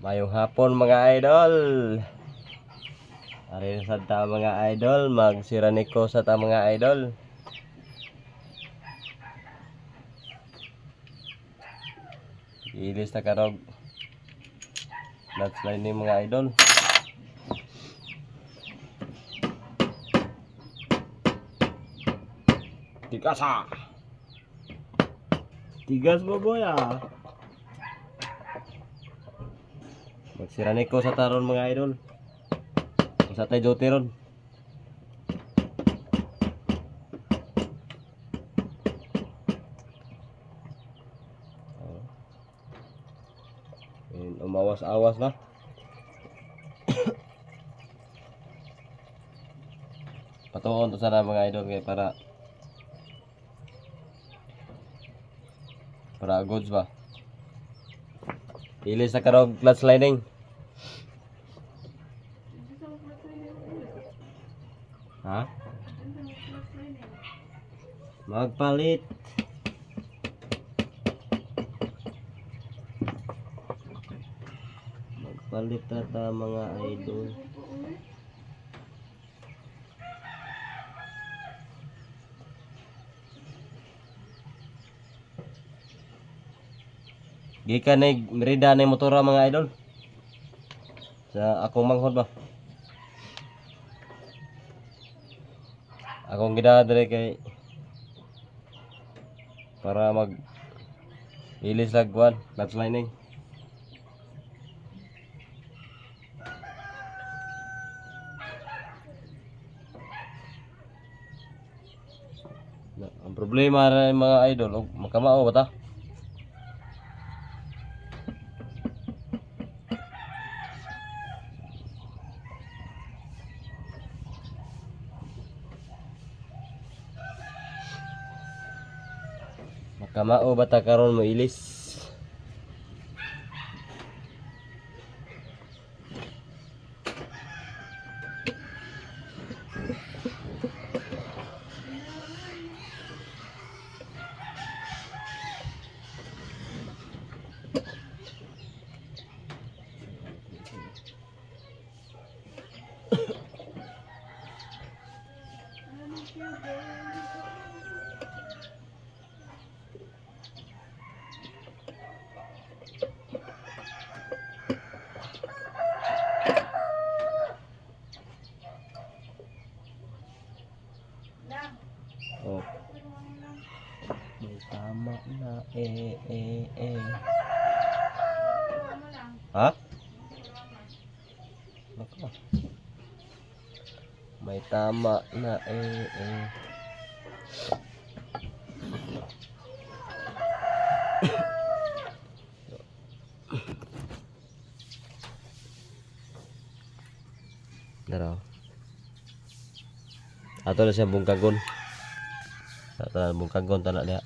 Mayong hapon mga idol. Ari sa ta mga idol, magsiraniko sa ta mga idol. Ilis ta karog. That's line ni mga idol. Tigas ah. Tigas mo boy ah. Magsiraniko sa taron mga idol. Sa tayo duty ron. Umawas-awas na. Patuon to sana mga idol kay para goods ba. Ilis sa karog clutch lining. Ha? Magpalit. Magpalit ta mga idol. Gikan na merida na motora mga idol. Sa akong manghod ba? Akong gidadre kay para mag ilis lagwan, clutch lining. Ang problema ra mga idol, makamao ba ta? Makamao ba ta karon mo ilis? Oh. May tama na Ha? Nako. May tama na Daraw. Ato na siya bungkagon. Ato na bungkagon tanak niya.